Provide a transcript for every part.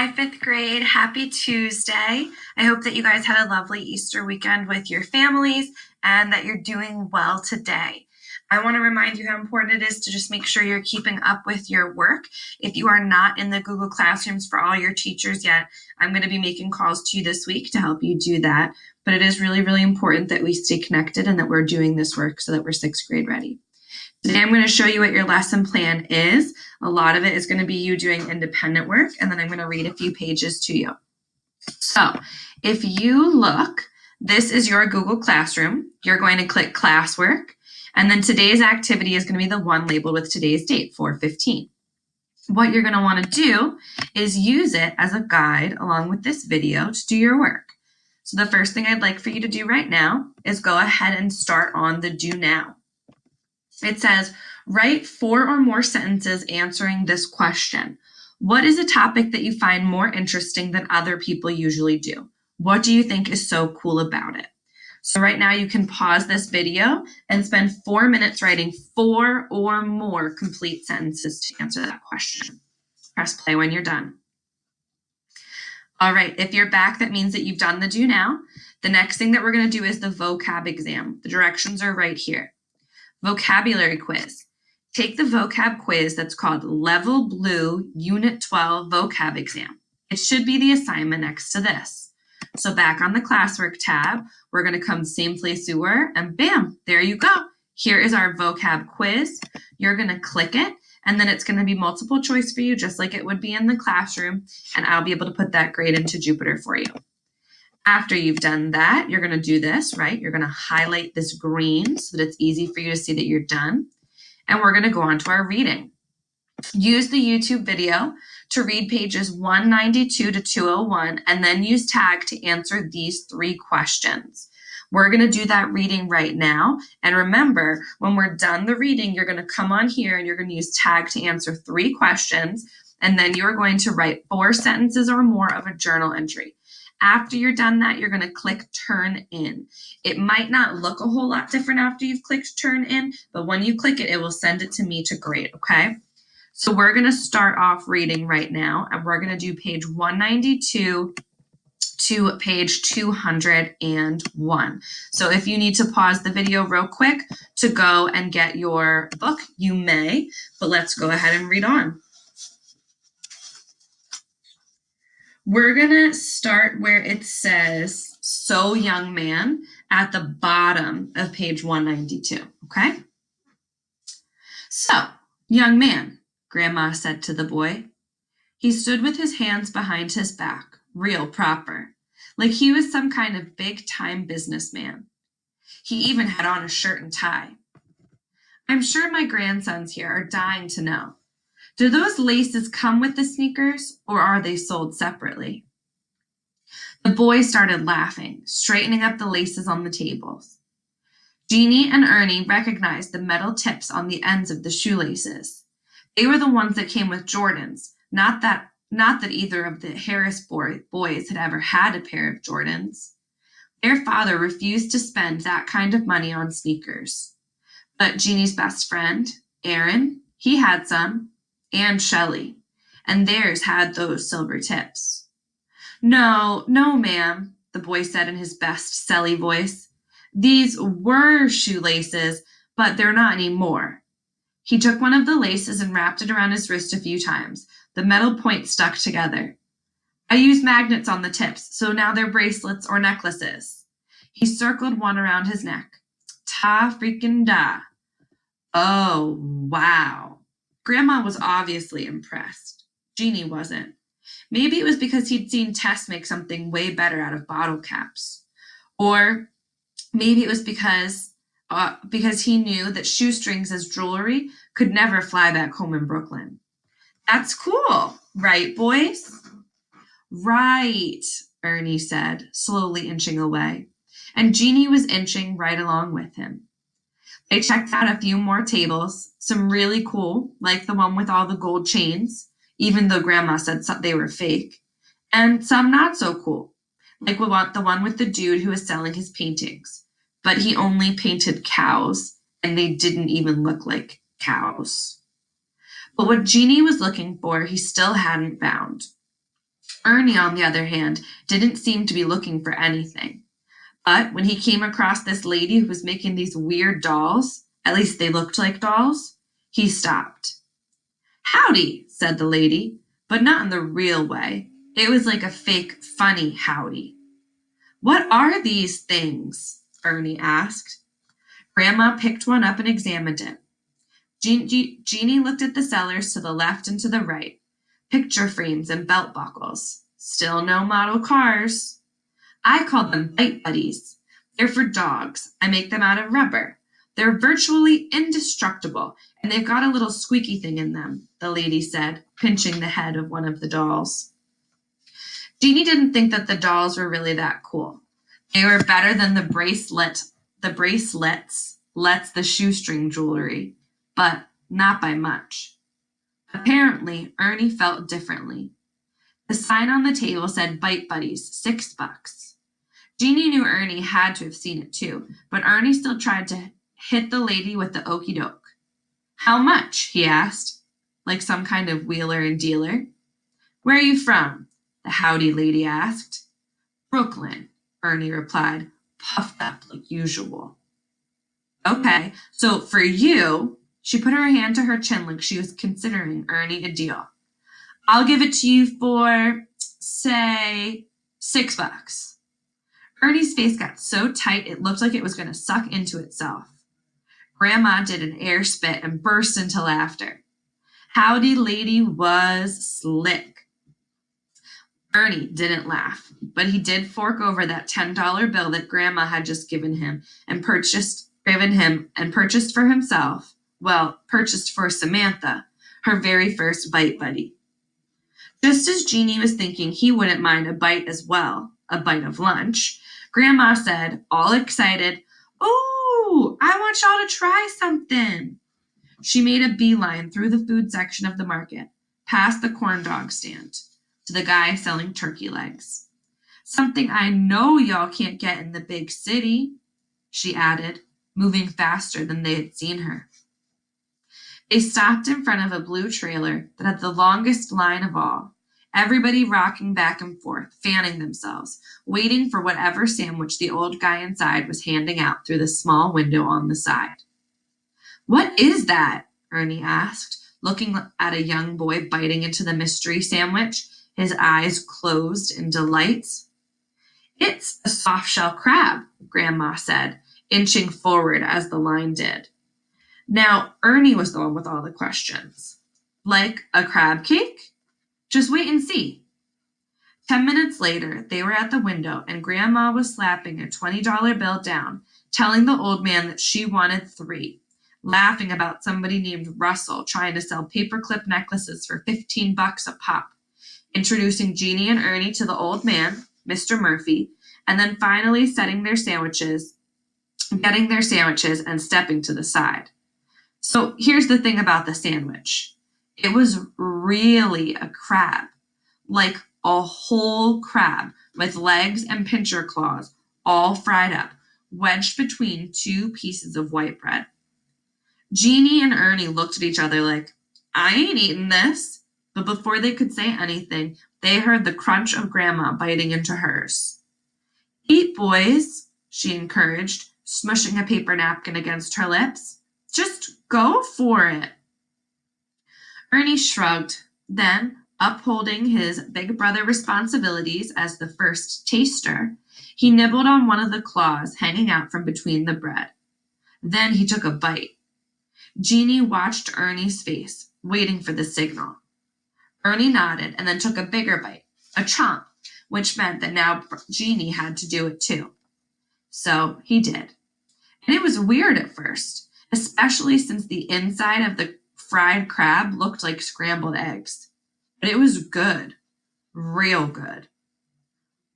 Hi, fifth grade. Happy Tuesday. I hope that you guys had a lovely Easter weekend with your families and that you're doing well today. I want to remind you how important it is to just make sure you're keeping up with your work. If you are not in the Google Classrooms for all your teachers yet, I'm going to be making calls to you this week to help you do that. But it is really, really important that we stay connected and that we're doing this work so that we're sixth grade ready. Today I'm going to show you what your lesson plan is. A lot of it is going to be you doing independent work, and then I'm going to read a few pages to you. So if you look, this is your Google Classroom. You're going to click classwork, and then today's activity is going to be the one labeled with today's date, 4/15. What you're going to want to do is use it as a guide along with this video to do your work. So the first thing I'd like for you to do right now is go ahead and start on the do now. It says, write 4 or more sentences answering this question. What is a topic that you find more interesting than other people usually do? What do you think is so cool about it? So right now you can pause this video and spend 4 minutes writing 4 or more complete sentences to answer that question. Press play when you're done. All right, if you're back, that means that you've done the do now. The next thing that we're going to do is the vocab exam. The directions are right here. Vocabulary quiz. Take the vocab quiz that's called Level Blue Unit 12 Vocab Exam. It should be the assignment next to this. So back on the classwork tab, we're going to come same place we were, and bam, there you go. Here is our vocab quiz. You're going to click it, and then it's going to be multiple choice for you, just like it would be in the classroom, and I'll be able to put that grade into Jupyter for you. After you've done that, you're going to do this, right? You're going to highlight this green so that it's easy for you to see that you're done. And we're going to go on to our reading. Use the YouTube video to read pages 192 to 201 and then use tag to answer these 3 questions. We're going to do that reading right now. And remember, when we're done the reading, you're going to come on here and you're going to use tag to answer 3 questions. And then you're going to write 4 sentences or more of a journal entry. After you're done that, you're going to click Turn In. It might not look a whole lot different after you've clicked Turn In, but when you click it, it will send it to me to grade, okay? So we're going to start off reading right now, and we're going to do page 192 to page 201. So if you need to pause the video real quick to go and get your book, you may, but let's go ahead and read on. We're going to start where it says, so young man, at the bottom of page 192, okay? So, young man, Grandma said to the boy. He stood with his hands behind his back, real proper, like he was some kind of big-time businessman. He even had on a shirt and tie. I'm sure my grandsons here are dying to know. Do those laces come with the sneakers, or are they sold separately? The boy started laughing, straightening up the laces on the tables. Jeannie and Ernie recognized the metal tips on the ends of the shoelaces. They were the ones that came with Jordans, not that either of the Harris boys had ever had a pair of Jordans. Their father refused to spend that kind of money on sneakers. But Jeannie's best friend, Aaron, he had some. And Shelley, and theirs had those silver tips. No, ma'am, the boy said in his best Selly voice. These were shoelaces, but they're not anymore. He took one of the laces and wrapped it around his wrist a few times. The metal point stuck together. I used magnets on the tips, so now they're bracelets or necklaces. He circled one around his neck. Ta freaking da. Oh, wow. Grandma was obviously impressed. Jeannie wasn't. Maybe it was because he'd seen Tess make something way better out of bottle caps. Or maybe it was because he knew that shoestrings as jewelry could never fly back home in Brooklyn. That's cool, right, boys? Right, Ernie said, slowly inching away. And Jeannie was inching right along with him. They checked out a few more tables, some really cool, like the one with all the gold chains, even though Grandma said they were fake, and some not so cool, like the one with the dude who was selling his paintings, but he only painted cows, and they didn't even look like cows. But what Jeannie was looking for, he still hadn't found. Ernie, on the other hand, didn't seem to be looking for anything. But when he came across this lady who was making these weird dolls, at least they looked like dolls, he stopped. "Howdy," said the lady, but not in the real way. It was like a fake, funny howdy. "What are these things?" Ernie asked. Grandma picked one up and examined it. Jeanie looked at the sellers to the left and to the right. Picture frames and belt buckles. Still no model cars. "I call them bite buddies. They're for dogs. I make them out of rubber. They're virtually indestructible, and they've got a little squeaky thing in them," the lady said, pinching the head of one of the dolls. Jeanie didn't think that the dolls were really that cool. They were better than the bracelets, the shoestring jewelry, but not by much. Apparently, Ernie felt differently. The sign on the table said Bite Buddies, $6. Jeanie knew Ernie had to have seen it too, but Ernie still tried to hit the lady with the okey doke. "How much?" he asked, like some kind of wheeler and dealer. "Where are you from?" the howdy lady asked. "Brooklyn," Ernie replied, puffed up like usual. "Okay, so for you," she put her hand to her chin like she was considering Ernie a deal. "I'll give it to you for, say, $6. Ernie's face got so tight it looked like it was going to suck into itself. Grandma did an air spit and burst into laughter. Howdy lady was slick. Ernie didn't laugh, but he did fork over that $10 bill that Grandma had just given him and purchased for himself, purchased for Samantha, her very first bite buddy. Just as Jeanie was thinking he wouldn't mind a bite as well, a bite of lunch, Grandma said, all excited, "Oh, I want y'all to try something." She made a beeline through the food section of the market, past the corn dog stand, to the guy selling turkey legs. "Something I know y'all can't get in the big city," she added, moving faster than they had seen her. They stopped in front of a blue trailer that had the longest line of all, everybody rocking back and forth, fanning themselves, waiting for whatever sandwich the old guy inside was handing out through the small window on the side. "What is that?" Ernie asked, looking at a young boy biting into the mystery sandwich, his eyes closed in delight. "It's a soft-shell crab," Grandma said, inching forward as the line did. Now, Ernie was the one with all the questions. "Like a crab cake? Just wait and see." 10 minutes later, they were at the window, and Grandma was slapping a $20 bill down, telling the old man that she wanted 3, laughing about somebody named Russell trying to sell paperclip necklaces for $15 a pop, introducing Jeanie and Ernie to the old man, Mr. Murphy, and then finally getting their sandwiches and stepping to the side. So here's the thing about the sandwich. It was really a crab, like a whole crab with legs and pincher claws, all fried up, wedged between 2 pieces of white bread. Jeanie and Ernie looked at each other like, "I ain't eating this." But before they could say anything, they heard the crunch of Grandma biting into hers. "Eat, boys," she encouraged, smushing a paper napkin against her lips. "Just go for it." Ernie shrugged. Then, upholding his big brother responsibilities as the first taster, he nibbled on one of the claws hanging out from between the bread. Then he took a bite. Jeanie watched Ernie's face, waiting for the signal. Ernie nodded and then took a bigger bite, a chomp, which meant that now Jeanie had to do it too. So he did. And it was weird at first, especially since the inside of the fried crab looked like scrambled eggs. But it was good, real good.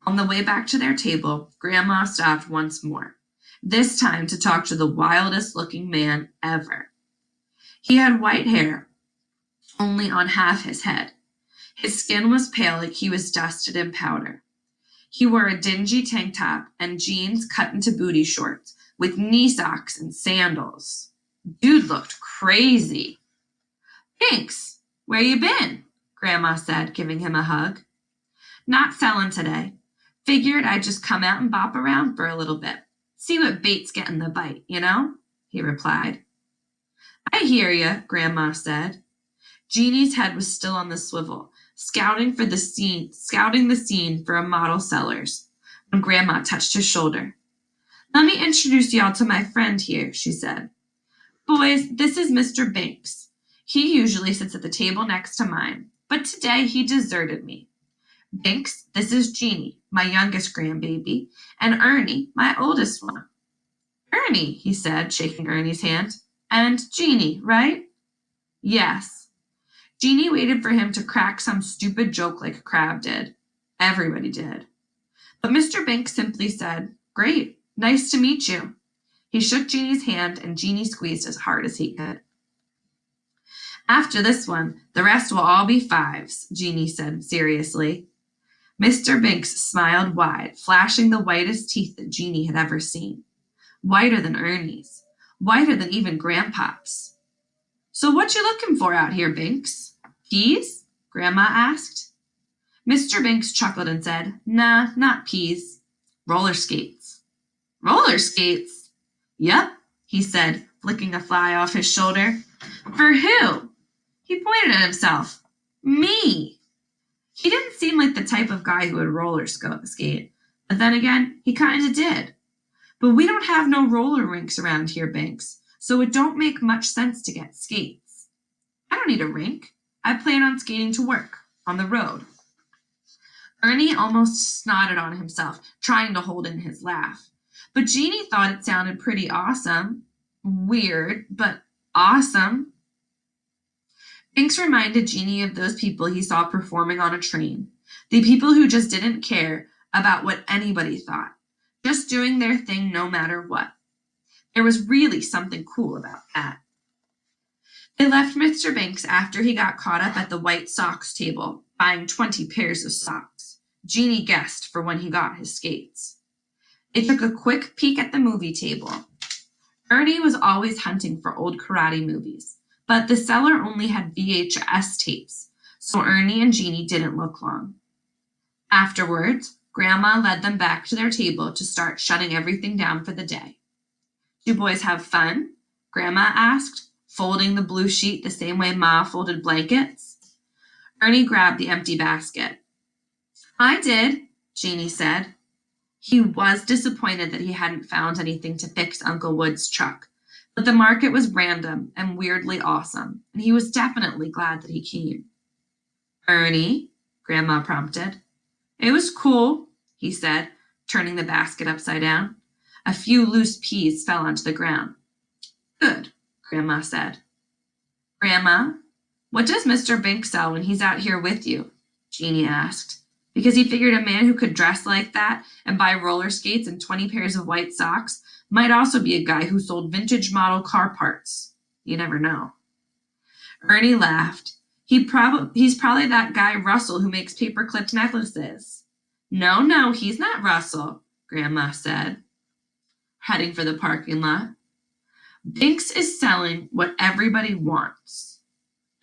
On the way back to their table, Grandma stopped once more, this time to talk to the wildest looking man ever. He had white hair, only on half his head. His skin was pale like he was dusted in powder. He wore a dingy tank top and jeans cut into booty shorts with knee socks and sandals. Dude looked crazy. "Thanks. Where you been?" Grandma said, giving him a hug. Not selling today. Figured I'd just come out and bop around for a little bit. See what bait's getting the bite, you know? He replied. I hear you, Grandma said. Jeannie's head was still on the swivel, scouting the scene for a model sellers, when Grandma touched his shoulder. Let me introduce y'all to my friend here, she said. Boys, this is Mr. Binks. He usually sits at the table next to mine, but today he deserted me. Binks, this is Jeannie, my youngest grandbaby, and Ernie, my oldest one. Ernie, he said, shaking Ernie's hand. And Jeannie, right? Yes. Jeannie waited for him to crack some stupid joke like Crab did. Everybody did. But Mr. Binks simply said, Great, nice to meet you. He shook Jeannie's hand, and Jeannie squeezed as hard as he could. After this one, the rest will all be fives, Jeannie said seriously. Mr. Binks smiled wide, flashing the whitest teeth that Jeannie had ever seen. Whiter than Ernie's, whiter than even Grandpa's. So what you looking for out here, Binks? Peas? Grandma asked. Mr. Binks chuckled and said, Nah, not peas. Roller skates. Roller skates? Yep, he said, flicking a fly off his shoulder. For who? He pointed at himself. Me. He didn't seem like the type of guy who would roller skate, but then again, he kind of did. But we don't have no roller rinks around here, Binks, so it don't make much sense to get skates. I don't need a rink. I plan on skating to work, on the road. Ernie almost snotted on himself, trying to hold in his laugh. But Jeannie thought it sounded pretty awesome. Weird, but awesome. Binks reminded Jeannie of those people he saw performing on a train. The people who just didn't care about what anybody thought, just doing their thing no matter what. There was really something cool about that. They left Mr. Binks after he got caught up at the white socks table, buying 20 pairs of socks. Jeannie guessed for when he got his skates. They took a quick peek at the movie table. Ernie was always hunting for old karate movies, but the seller only had VHS tapes, so Ernie and Jeannie didn't look long. Afterwards, Grandma led them back to their table to start shutting everything down for the day. Do boys have fun? Grandma asked, folding the blue sheet the same way Ma folded blankets. Ernie grabbed the empty basket. I did, Jeannie said. He was disappointed that he hadn't found anything to fix Uncle Wood's truck, but the market was random and weirdly awesome, and he was definitely glad that he came. Ernie, Grandma prompted. It was cool, he said, turning the basket upside down. A few loose peas fell onto the ground. Good, Grandma said. Grandma, what does Mr. Binks sell when he's out here with you? Jeannie asked, because he figured a man who could dress like that and buy roller skates and 20 pairs of white socks might also be a guy who sold vintage model car parts. You never know. Ernie laughed. He's probably that guy Russell who makes paper-clipped necklaces. No, he's not Russell, Grandma said, heading for the parking lot. Binks is selling what everybody wants.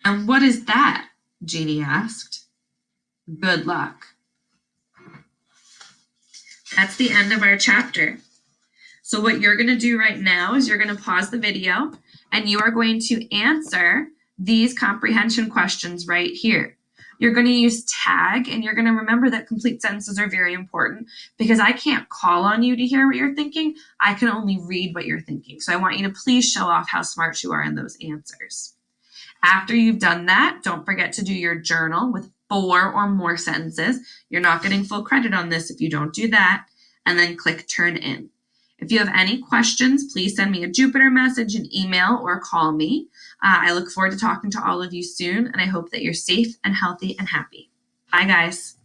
And what is that? Jeannie asked. Good luck. That's the end of our chapter. So what you're going to do right now is you're going to pause the video and you are going to answer these comprehension questions right here. You're going to use tag, and you're going to remember that complete sentences are very important because I can't call on you to hear what you're thinking. I can only read what you're thinking. So I want you to please show off how smart you are in those answers. After you've done that, don't forget to do your journal with 4 or more sentences. You're not getting full credit on this if you don't do that. And then click Turn In. If you have any questions, please send me a Jupiter message, an email, or call me. I look forward to talking to all of you soon, and I hope that you're safe and healthy and happy. Bye, guys.